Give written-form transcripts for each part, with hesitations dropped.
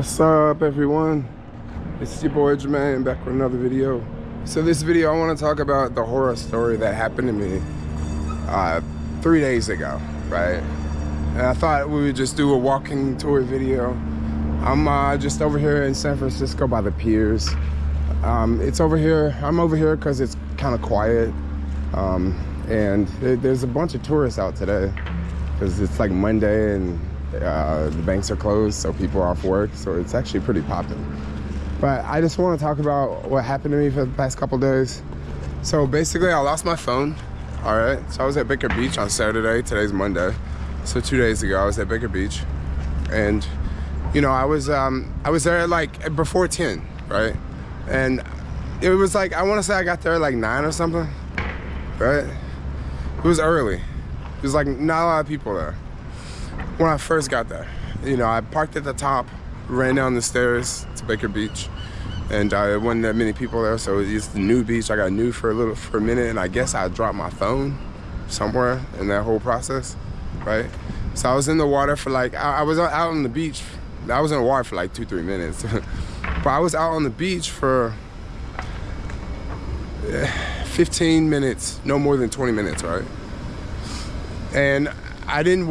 What's up, everyone? It's your boy Jermaine back with another video. So this video I want to talk about the horror story that happened to me 3 days ago, right? And I thought we would just do a walking tour video. I'm just over here in San Francisco by the piers. I'm over here because it's kind of quiet, and there's a bunch of tourists out today because it's like Monday and the banks are closed, so people are off work, so it's actually pretty popping. But I just want to talk about what happened to me for the past couple days. So basically, I lost my phone. All right, so I was at Baker Beach on Saturday. Today's Monday, so 2 days ago I was at Baker Beach, and you know I was there like before 10, right? And it was like, I want to say I got there like 9 or something, right? It was early. It was like not a lot of people there when I first got there. You know, I parked at the top, ran down the stairs to Baker Beach, and there wasn't that many people there, so it's the new beach. I got new for a minute, and I guess I dropped my phone somewhere in that whole process, right? So I was in the water for like, I was out on the beach. I was in the water for like 2-3 minutes, but I was out on the beach for 15 minutes, no more than 20 minutes, right? And I didn't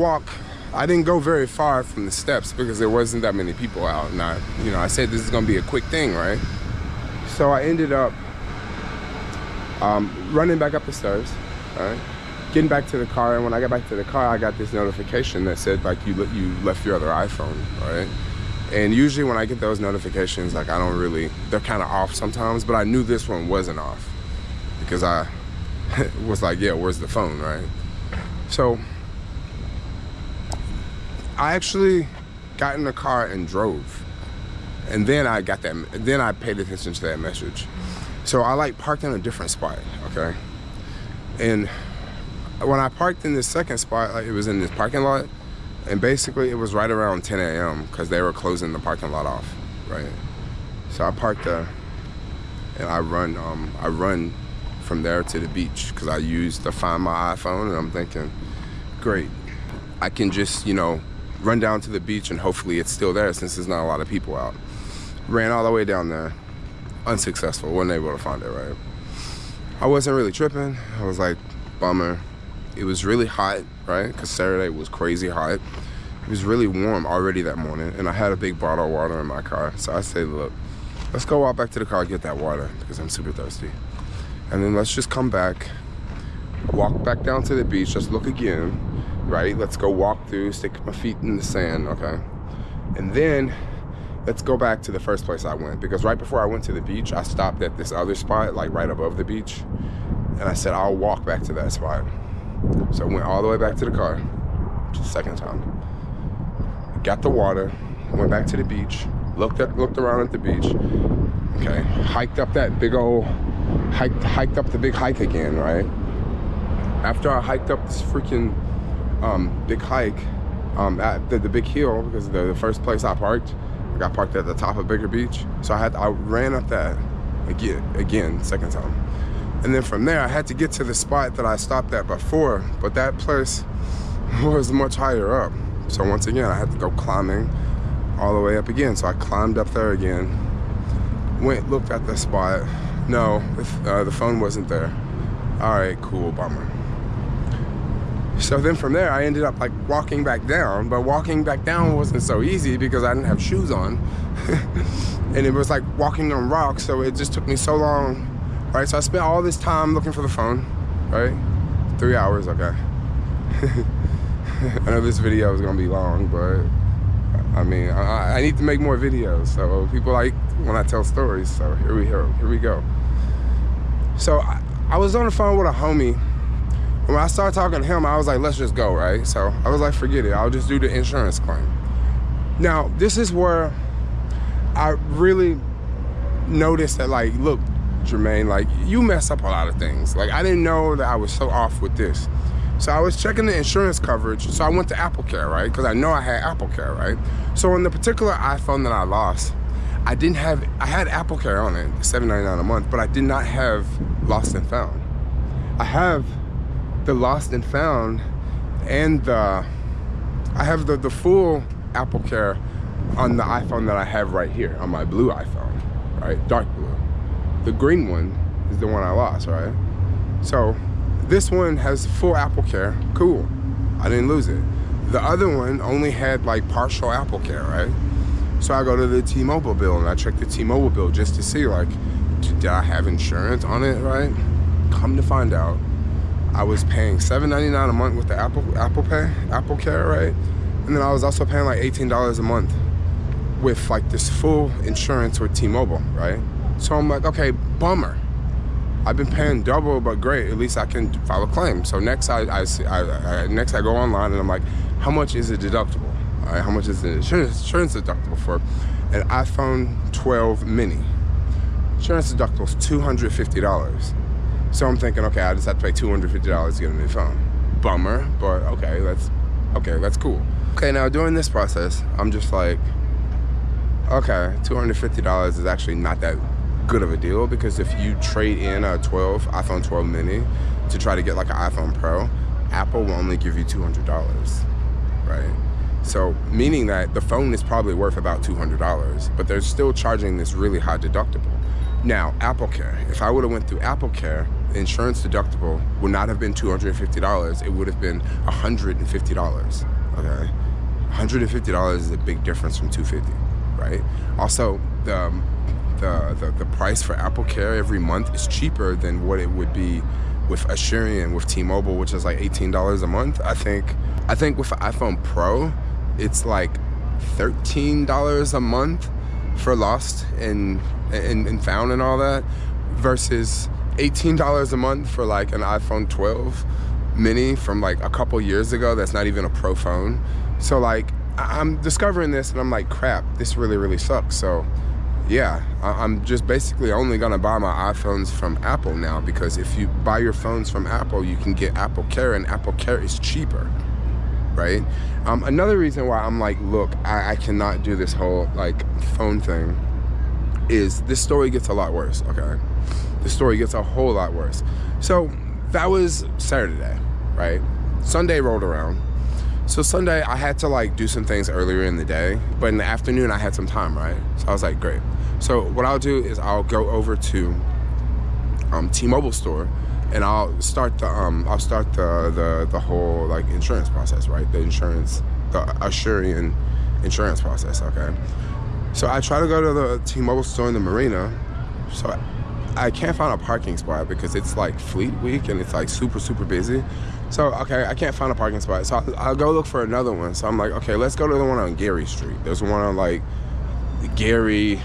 go very far from the steps because there wasn't that many people out. And I said this is gonna be a quick thing, right? So I ended up running back up the stairs, right? Getting back to the car, and when I got back to the car, I got this notification that said like you left your other iPhone, right? And usually when I get those notifications, like they're kind of off sometimes, but I knew this one wasn't off because I was like, yeah, where's the phone, right? So I actually got in the car and drove, and then I paid attention to that message. So I like parked in a different spot, okay? And when I parked in this second spot, like, it was in this parking lot, and basically it was right around 10 a.m. because they were closing the parking lot off, right? So I parked there, and I run from there to the beach because I used to find my iPhone, and I'm thinking, great, I can just, run down to the beach and hopefully it's still there since there's not a lot of people out. Ran all the way down there, unsuccessful, wasn't able to find it, right? I wasn't really tripping. I was like, bummer. It was really hot, right? Because Saturday was crazy hot. It was really warm already that morning, and I had a big bottle of water in my car. So I said, look, let's go walk back to the car and get that water because I'm super thirsty. And then let's just come back, walk back down to the beach, just look again, right? Let's go walk through, stick my feet in the sand, okay? And then let's go back to the first place I went, because right before I went to the beach, I stopped at this other spot, like right above the beach. And I said, I'll walk back to that spot. So I went all the way back to the car, just the second time. Got the water, went back to the beach, looked around at the beach, okay? Hiked up that big old, hiked up the big hike again, right? After I hiked up this freaking big hike at the big hill, because the first place I parked, I got parked at the top of Baker Beach. So I ran up that again, second time. And then from there, I had to get to the spot that I stopped at before, but that place was much higher up. So once again, I had to go climbing all the way up again. So I climbed up there again, went, looked at the spot. No, the phone wasn't there. All right, cool, bummer. So then from there, I ended up like walking back down, but walking back down wasn't so easy because I didn't have shoes on. And it was like walking on rocks, so it just took me so long, right? So I spent all this time looking for the phone, right? 3 hours, okay. I know this video is gonna be long, but I mean, I need to make more videos, so people like when I tell stories, so here we go. So I was on the phone with a homie. When I started talking to him, I was like, let's just go, right? So I was like, forget it, I'll just do the insurance claim. Now, this is where I really noticed that, like, look, Jermaine, like, you mess up a lot of things. Like, I didn't know that I was so off with this. So I was checking the insurance coverage, so I went to AppleCare, right? Because I know I had AppleCare, right? So on the particular iPhone that I lost, I had AppleCare on it, $7.99 a month, but I did not have Lost and Found. I have the Lost and Found, and I have the full AppleCare on the iPhone that I have right here, on my blue iPhone, right? Dark blue. The green one is the one I lost, right? So this one has full Apple Care, cool. I didn't lose it. The other one only had like partial Apple Care, right? So I go to the T-Mobile bill and I check the T-Mobile bill just to see like, did I have insurance on it, right? Come to find out, I was paying $7.99 a month with the Apple Care, right? And then I was also paying like $18 a month with like this full insurance with T-Mobile, right? So I'm like, okay, bummer. I've been paying double, but great. At least I can file a claim. So next I go online and I'm like, how much is a deductible? All right, how much is the insurance deductible for an iPhone 12 mini? Insurance deductible is $250. So I'm thinking, okay, I just have to pay $250 to get a new phone. Bummer, but okay, that's cool. Okay, now during this process, I'm just like, okay, $250 is actually not that good of a deal, because if you trade in a iPhone 12 mini to try to get like an iPhone Pro, Apple will only give you $200, right? So meaning that the phone is probably worth about $200, but they're still charging this really high deductible. Now, Apple Care, if I would have went through Apple Care, the insurance deductible would not have been $250, it would have been $150, okay? $150 is a big difference from $250, right? Also, the price for Apple Care every month is cheaper than what it would be with Asurion, with T-Mobile, which is like $18 a month. I think with an iPhone Pro, it's like $13 a month for Lost and Found and all that, versus $18 a month for like an iPhone 12 mini from like a couple years ago that's not even a Pro phone. So like, I'm discovering this and I'm like, crap, this really, really sucks. So yeah, I'm just basically only gonna buy my iPhones from Apple now, because if you buy your phones from Apple, you can get Apple Care, and Apple Care is cheaper, right? Another reason why I'm like, look, I cannot do this whole like phone thing is this story gets a lot worse, okay? The story gets a whole lot worse. So that was Saturday, right? Sunday rolled around. So Sunday, I had to like do some things earlier in the day, but in the afternoon I had some time, right? So I was like, great. So what I'll do is I'll go over to T-Mobile store, and I'll start the whole like insurance process, right? The Asurion insurance process, okay? So I try to go to the T-Mobile store in the marina. So I can't find a parking spot because it's like Fleet Week and it's like super, super busy. So, okay, I can't find a parking spot. So I'll go look for another one. So I'm like, okay, let's go to the one on Gary Street. There's one on like Gary,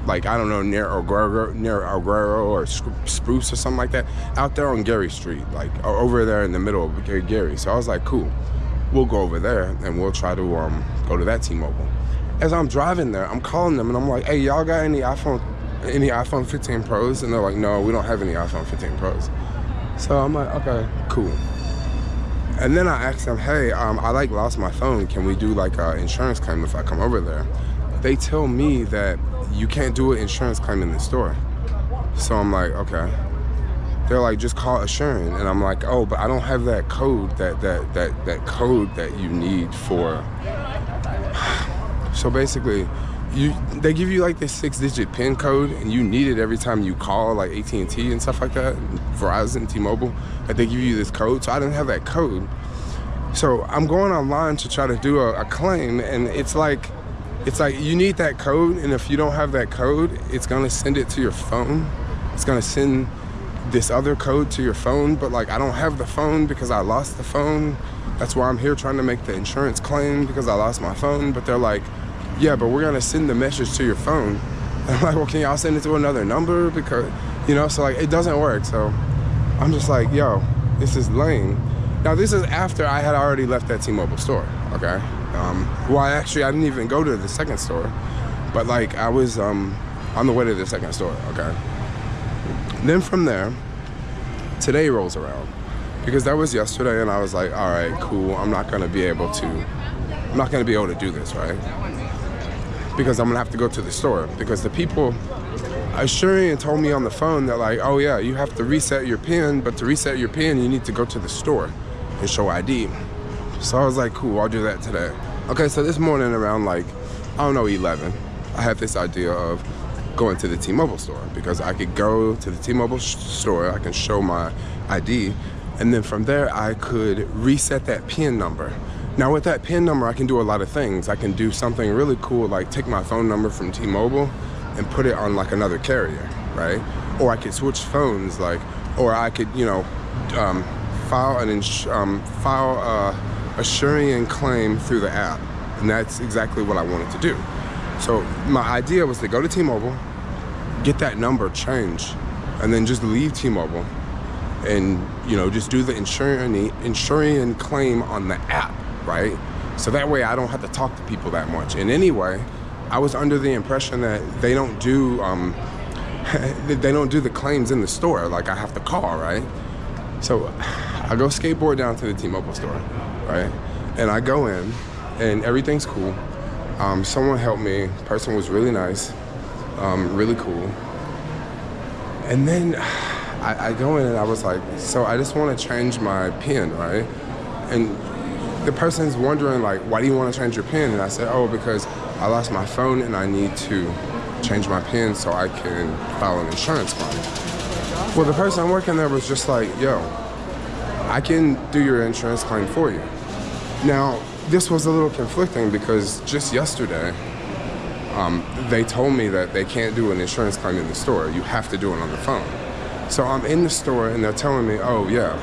like, I don't know, near Aguero or Spruce or something like that. Out there on Gary Street, like over there in the middle of Gary. So I was like, cool, we'll go over there and we'll try to go to that T-Mobile. As I'm driving there, I'm calling them and I'm like, hey, y'all got any iPhone 15 Pros? And they're like, no, we don't have any iPhone 15 Pros. So I'm like, okay, cool. And then I asked them, hey, I like lost my phone. Can we do like an insurance claim if I come over there? They tell me that you can't do an insurance claim in the store. So I'm like, okay. They're like, just call Asurion. And I'm like, oh, but I don't have that code, that code that you need for. So basically, they give you like this 6-digit PIN code, and you need it every time you call like AT&T and stuff like that, Verizon, T-Mobile, that they give you this code. So I didn't have that code. So I'm going online to try to do a claim, and it's like you need that code, and if you don't have that code, it's gonna send it to your phone. It's gonna send this other code to your phone, but like I don't have the phone because I lost the phone. That's why I'm here trying to make the insurance claim, because I lost my phone. But they're like, yeah, but we're gonna send the message to your phone. And I'm like, well, can y'all send it to another number? Because, you know, so like it doesn't work. So I'm just like, yo, this is lame. Now this is after I had already left that T-Mobile store, okay? Well, I didn't even go to the second store, but like I was on the way to the second store, okay? Then from there, today rolls around, because that was yesterday, and I was like, all right, cool, I'm not gonna be able to do this, right? Because I'm gonna have to go to the store, because the people, Asurion told me on the phone that like, oh yeah, you have to reset your PIN, but to reset your PIN, you need to go to the store and show ID. So I was like, cool, I'll do that today. Okay, so this morning around like, I don't know, 11, I had this idea of going to the T-Mobile store, because I could go to the T-Mobile store, I can show my ID, and then from there I could reset that PIN number. Now with that PIN number, I can do a lot of things. I can do something really cool, like take my phone number from T-Mobile and put it on like another carrier, right? Or I could switch phones, like, or I could, you know, file a Assyrian claim through the app, and that's exactly what I wanted to do. So my idea was to go to T-Mobile, get that number changed, and then just leave T-Mobile and, you know, just do the Assyrian claim on the app, right? So that way I don't have to talk to people that much. And anyway, I was under the impression that they don't do the claims in the store, like I have to call, right? So I go skateboard down to the T-Mobile store, right? And I go in and everything's cool. Someone helped me, person was really nice, really cool. And then I go in and I was like, so I just want to change my PIN, right? And the person's wondering, like, why do you want to change your PIN? And I said, oh, because I lost my phone and I need to change my PIN so I can file an insurance claim. Well, the person working there was just like, yo, I can do your insurance claim for you. Now, this was a little conflicting because just yesterday, they told me that they can't do an insurance claim in the store. You have to do it on the phone. So I'm in the store and they're telling me, oh yeah,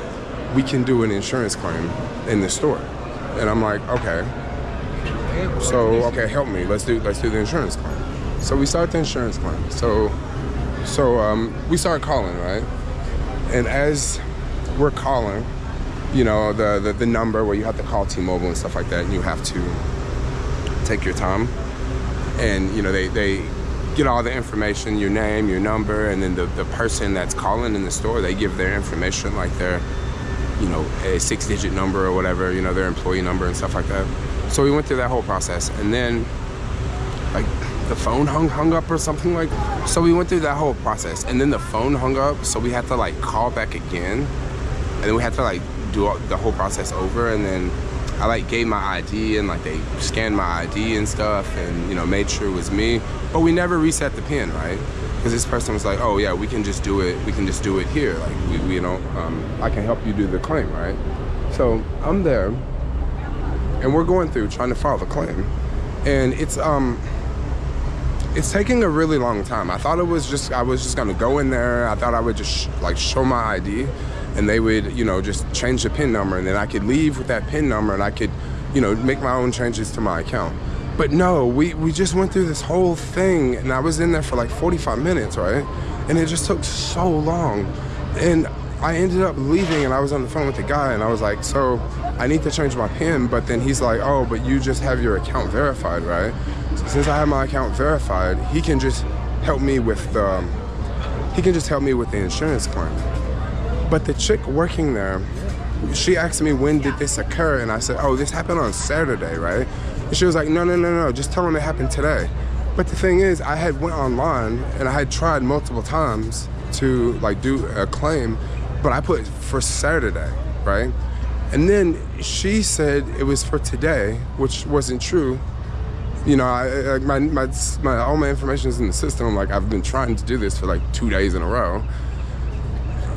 we can do an insurance claim in the store. And I'm like, okay. So, okay, help me. Let's do the insurance claim. So we start the insurance claim. So we start calling, right? And as we're calling, you know, the number where you have to call T-Mobile and stuff like that, and you have to take your time. And, you know, they get all the information, your name, your number, and then the person that's calling in the store, they give their information, like their, you know, a 6-digit number or whatever, you know, their employee number and stuff like that. So we went through that whole process, and then, like, the phone hung up or something like that. So we went through that whole process, and then the phone hung up, so we had to, like, call back again, and then we had to, like, do the whole process over, and then I, like, gave my ID, and, like, they scanned my ID and stuff, and, you know, made sure it was me, but we never reset the PIN, right? Because this person was like, oh yeah, we can just do it here, like, we you know, I can help you do the claim, right? So I'm there, and we're going through trying to file the claim, and it's taking a really long time. I thought I was just gonna go in there. I thought I would just like show my ID, and they would, you know, just change the PIN number, and then I could leave with that PIN number, and I could, you know, make my own changes to my account. But no, we just went through this whole thing, and I was in there for like 45 minutes, right? And it just took so long. And I ended up leaving, and I was on the phone with the guy, and I was like, so I need to change my PIN, but then he's like, oh, but you just have your account verified, right? So since I have my account verified, he can just help me with the insurance claim. But the chick working there, she asked me, when did this occur? And I said, oh, this happened on Saturday, right? And she was like, no, just tell him it happened today. But the thing is, I had went online and I had tried multiple times to like do a claim, but I put for Saturday, right? And then she said it was for today, which wasn't true. You know, all my information is in the system. Like, I've been trying to do this for like 2 days in a row.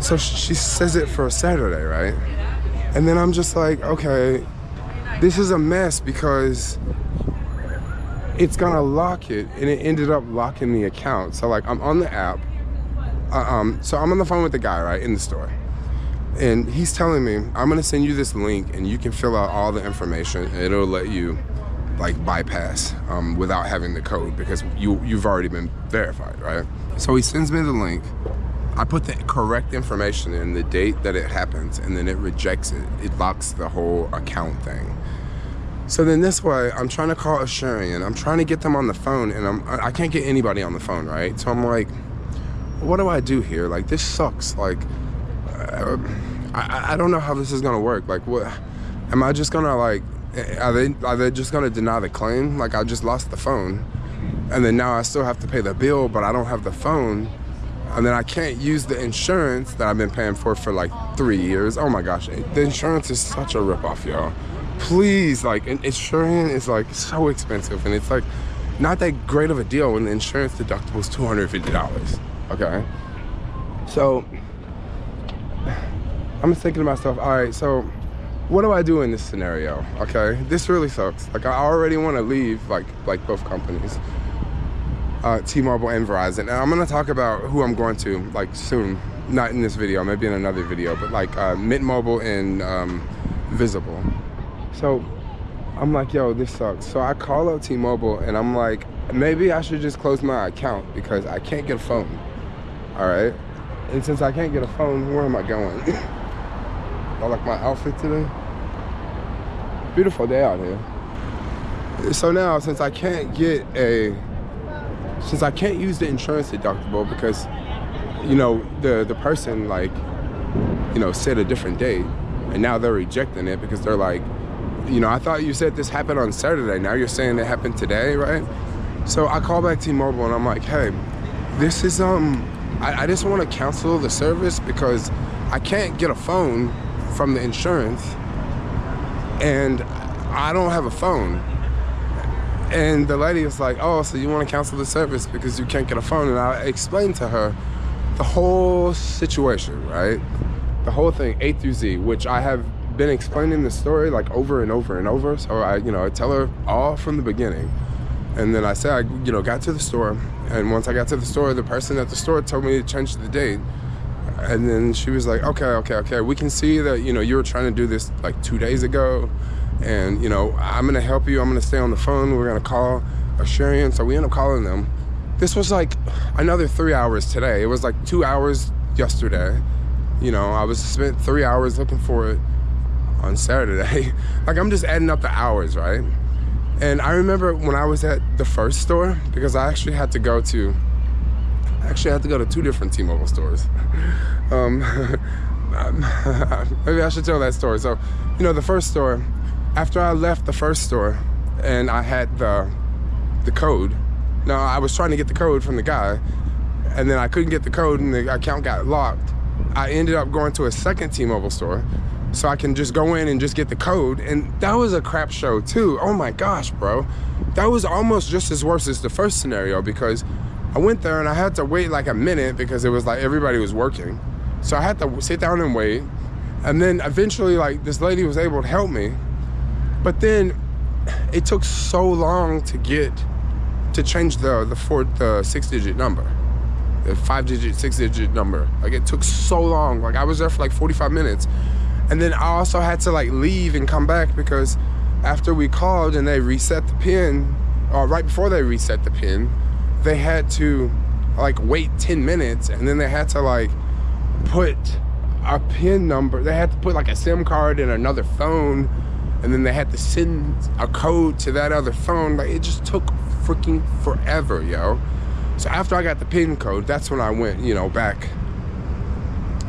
So she says it for Saturday, right? And then I'm just like, okay, this is a mess because it's gonna lock it, and it ended up locking the account. So like, I'm on the app, so I'm on the phone with the guy, right, in the store. And he's telling me, I'm gonna send you this link and you can fill out all the information and it'll let you like bypass without having the code because you've already been verified, right? So he sends me the link. I put the correct information in, the date that it happens, and then it rejects it. It locks the whole account thing. So then this way, I'm trying to call Assyrian. I'm trying to get them on the phone, and I can't get anybody on the phone, right? So I'm like, what do I do here? Like, this sucks. Like, I don't know how this is gonna work. Like, what? Am I just gonna like? Are they just gonna deny the claim? Like, I just lost the phone, and then now I still have to pay the bill, but I don't have the phone. And then I can't use the insurance that I've been paying for like 3 years. Oh my gosh, the insurance is such a ripoff, y'all. Please, like, insurance is like so expensive, and it's like not that great of a deal when the insurance deductible is $250, okay? So I'm thinking to myself, all right, so what do I do in this scenario, okay? This really sucks. Like, I already want to leave, like both companies, T-Mobile and Verizon. And I'm gonna talk about who I'm going to, like, soon. Not in this video, maybe in another video, but like Mint Mobile and Visible. So I'm like, yo, this sucks. So I call up T-Mobile and I'm like, maybe I should just close my account because I can't get a phone, all right? And since I can't get a phone, where am I going? I like my outfit today. Beautiful day out here. So now, since I can't use the insurance deductible because, you know, the person, like, you know, said a different date, and now they're rejecting it because they're like, you know, I thought you said this happened on Saturday. Now you're saying it happened today, right? So I call back T-Mobile and I'm like, hey, this is, I just want to cancel the service because I can't get a phone from the insurance and I don't have a phone. And the lady was like, oh, so you want to cancel the service because you can't get a phone? And I explained to her the whole situation, right? The whole thing, A through Z, which I have been explaining the story like over and over and over. So I tell her all from the beginning. And then I said, I got to the store. And once I got to the store, the person at the store told me to change the date. And then she was like, okay. We can see that, you were trying to do this like 2 days ago. And, I'm going to help you. I'm going to stay on the phone. We're going to call Assurance. So we end up calling them. This was like another 3 hours today. It was like 2 hours yesterday. I spent 3 hours looking for it on Saturday. Like, I'm just adding up the hours, right? And I remember when I was at the first store, because I actually had to go to 2 different T-Mobile stores. Maybe I should tell that story. So, the first store, after I left the first store and I had the code, now I was trying to get the code from the guy and then I couldn't get the code and the account got locked. I ended up going to a second T-Mobile store so I can just go in and just get the code, and that was a crap show too. Oh my gosh, bro. That was almost just as worse as the first scenario, because I went there and I had to wait like a minute because it was like everybody was working. So I had to sit down and wait, and then eventually like this lady was able to help me, but then it took so long to change the 6-digit number. The 5-digit, 6-digit number. Like, it took so long. Like, I was there for like 45 minutes. And then I also had to like leave and come back because after we called and they reset the PIN, or right before they reset the PIN, they had to like wait 10 minutes and then they had to like put a PIN number. They had to put like a SIM card in another phone, and then they had to send a code to that other phone. Like, it just took freaking forever, yo. So after I got the PIN code, that's when I went, back.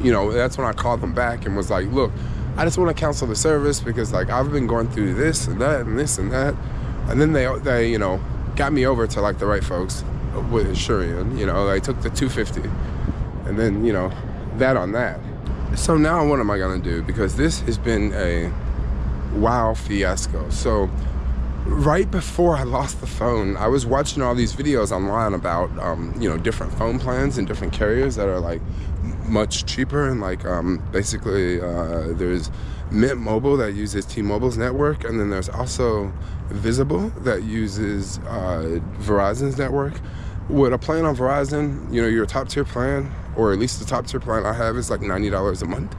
That's when I called them back and was like, look, I just want to cancel the service because like I've been going through this and that and this and that. And then they got me over to like the right folks with Asurion. They took the $250 and then, that on that. So now what am I gonna do? Because this has been a wow fiasco. So right before I lost the phone, I was watching all these videos online about, different phone plans and different carriers that are like much cheaper. And like, basically, there's Mint Mobile that uses T-Mobile's network. And then there's also Visible that uses Verizon's network. With a plan on Verizon, your top tier plan, or at least the top tier plan I have, is like $90 a month.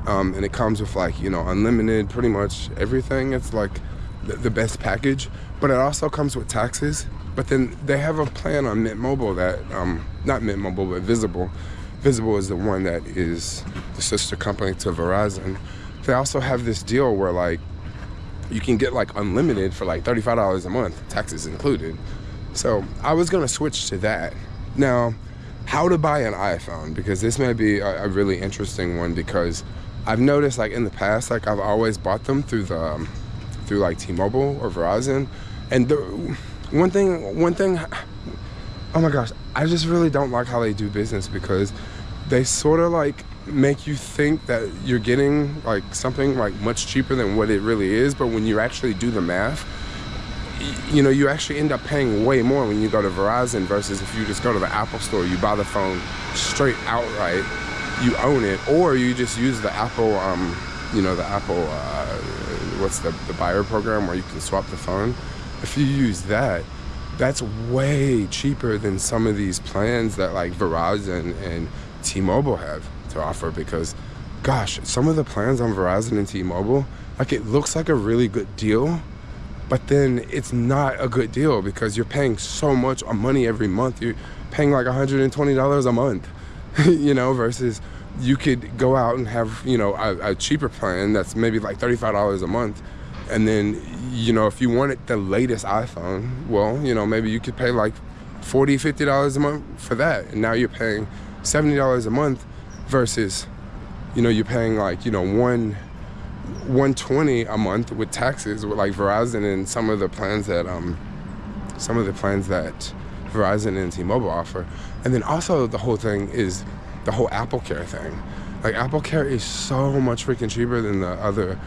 And it comes with like, unlimited, pretty much everything. It's like the best package, but it also comes with taxes. But then they have a plan on Mint Mobile that, not Mint Mobile, but Visible. Visible is the one that is the sister company to Verizon. They also have this deal where like you can get like unlimited for like $35 a month, taxes included. So I was gonna switch to that. Now, how to buy an iPhone, because this may be a really interesting one, because I've noticed like in the past, like I've always bought them through like T-Mobile or Verizon. And the one thing, oh my gosh, I just really don't like how they do business, because they sort of like make you think that you're getting like something like much cheaper than what it really is. But when you actually do the math, you know, you actually end up paying way more when you go to Verizon versus if you just go to the Apple store, you buy the phone straight outright, you own it, or you just use the Apple, you know, the Apple, what's the buyer program where you can swap the phone. If you use that, that's way cheaper than some of these plans that like Verizon and T-Mobile have to offer, because gosh, some of the plans on Verizon and T-Mobile, like it looks like a really good deal, but then it's not a good deal because you're paying so much money every month. You're paying like $120 a month, you know, versus you could go out and have, you know, a cheaper plan that's maybe like $35 a month. And then, you know, if you wanted the latest iPhone, well, you know, maybe you could pay like $40, $50 a month for that. And now you're paying $70 a month versus, you know, you're paying like, you know, $120 a month with taxes with like Verizon and some of the plans that Verizon and T-Mobile offer. And then also the whole thing is the whole Apple Care thing. Like Apple Care is so much freaking cheaper than the other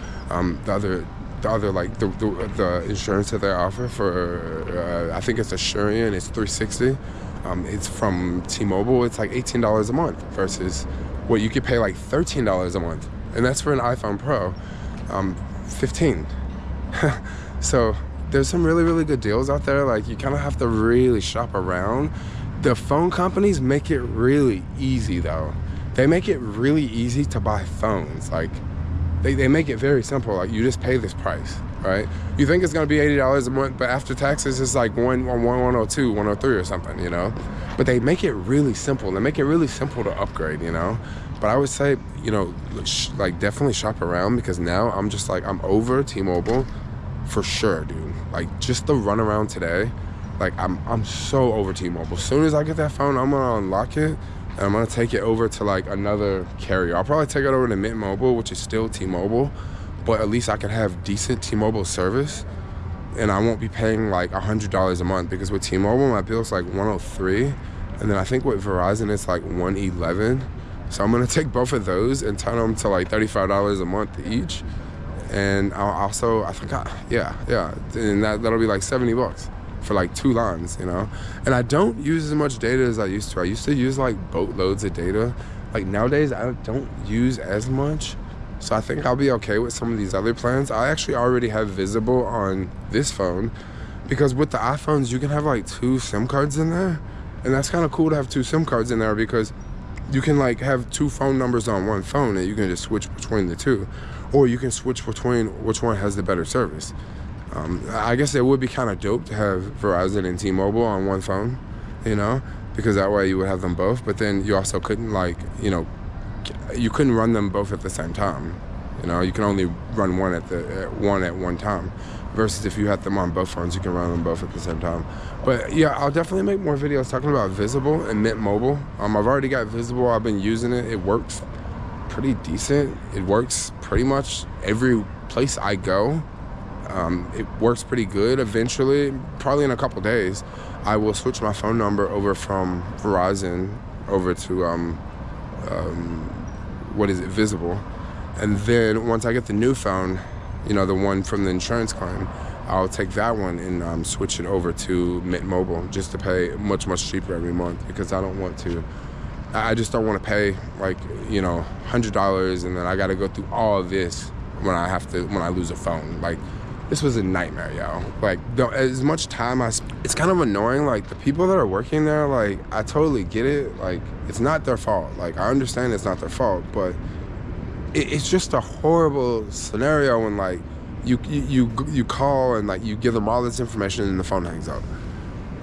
like the insurance that they offer for I think it's Asurion, it's $360. It's from T-Mobile, it's like $18 a month versus what you could pay like $13 a month, and that's for an iPhone Pro, 15. So there's some really, really good deals out there. Like you kind of have to really shop around. The phone companies make it really easy though. They make it really easy to buy phones. Like they make it very simple. Like you just pay this price, right? You think it's gonna be $80 a month, but after taxes it's like 102, 103 or something, you know? But they make it really simple. They make it really simple to upgrade, you know? But I would say, you know, like definitely shop around, because now I'm just like, I'm over T-Mobile for sure, dude. Like just the run around today, like I'm so over T-Mobile. As soon as I get that phone, I'm gonna unlock it and I'm gonna take it over to like another carrier. I'll probably take it over to Mint Mobile, which is still T-Mobile, but at least I can have decent T-Mobile service and I won't be paying like $100 a month, because with T-Mobile, my bill's like $103. And then I think with Verizon, it's like $111. So I'm gonna take both of those and turn them to like $35 a month each. And I'll also, and that'll be like $70 for like 2 lines, you know? And I don't use as much data as I used to. I used to use like boatloads of data. Like nowadays, I don't use as much. So I think I'll be okay with some of these other plans. I actually already have Visible on this phone, because with the iPhones, you can have like 2 SIM cards in there. And that's kind of cool to have 2 SIM cards in there, because you can like have 2 phone numbers on one phone and you can just switch between the 2. Or you can switch between which one has the better service. I guess it would be kind of dope to have Verizon and T-Mobile on one phone, you know, because that way you would have them both. But then you also couldn't like, you know, you couldn't run them both at the same time. You know, you can only run one at one time. Versus if you had them on both phones, you can run them both at the same time. But yeah, I'll definitely make more videos talking about Visible and Mint Mobile. I've already got Visible. I've been using it. It works pretty decent. It works pretty much every place I go. It works pretty good. Eventually, probably in a couple days, I will switch my phone number over from Verizon over to Visible. And then once I get the new phone, you know, the one from the insurance claim, I'll take that one and switch it over to Mint Mobile just to pay much, much cheaper every month, because I just don't want to pay like, you know, $100 and then I got to go through all of this when I lose a phone. Like, this was a nightmare, yo. Like, as much time it's kind of annoying. Like, the people that are working there, like, I totally get it. Like, it's not their fault. Like, I understand it's not their fault, but it's just a horrible scenario when like you call and like you give them all this information and the phone hangs up.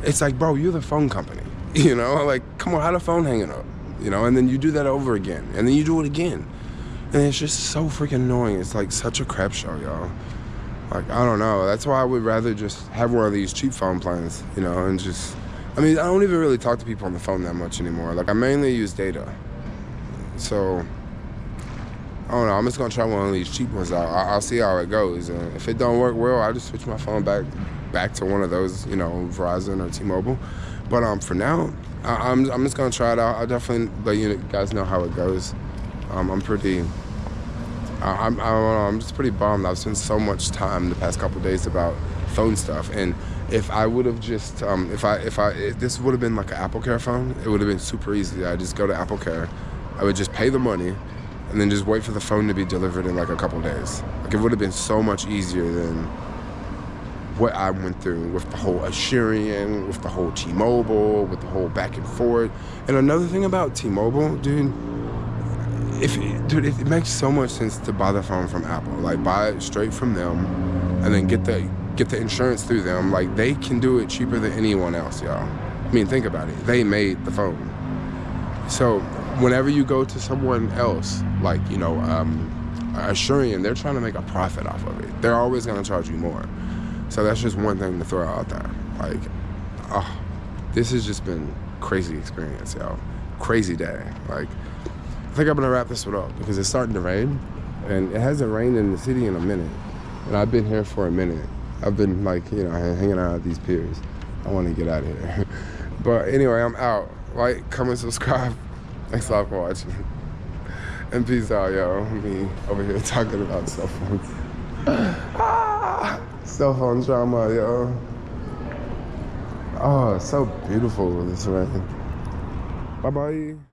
It's like, bro, you're the phone company, you know? Like, come on, how the phone hanging up, you know? And then you do that over again, and then you do it again, and it's just so freaking annoying. It's like such a crap show, y'all. Like, I don't know. That's why I would rather just have one of these cheap phone plans, you know, and just, I mean, I don't even really talk to people on the phone that much anymore. Like, I mainly use data. So I don't know, I'm just gonna try one of these cheap ones out. I'll see how it goes. And if it don't work well, I'll just switch my phone back to one of those, you know, Verizon or T-Mobile. But for now, I'm just gonna try it out. I'll definitely let you guys know how it goes. I'm just pretty bummed. I've spent so much time the past couple of days about phone stuff. And if I would have just, if this would have been like an Apple Care phone, it would have been super easy. I just go to Apple Care, I would just pay the money, and then just wait for the phone to be delivered in like a couple days. Like, it would have been so much easier than what I went through with the whole Assyrian, with the whole T-Mobile, with the whole back and forth. And another thing about T-Mobile, dude, it makes so much sense to buy the phone from Apple. Like, buy it straight from them, and then get the insurance through them. Like, they can do it cheaper than anyone else, y'all. I mean, think about it. They made the phone. So whenever you go to someone else, like, you know, Assyrian, they're trying to make a profit off of it. They're always going to charge you more. So that's just one thing to throw out there. Like, oh, this has just been crazy experience, y'all. Crazy day. Like, I think I'm gonna wrap this one up because it's starting to rain, and it hasn't rained in the city in a minute. And I've been here for a minute. I've been, like, you know, hanging out at these piers. I want to get out of here. But anyway, I'm out. Like, comment, subscribe. Thanks a lot for watching. And peace out, yo. Me over here talking about cell phones. Cell phone drama, yo. Oh, it's so beautiful with this rain. Bye-bye.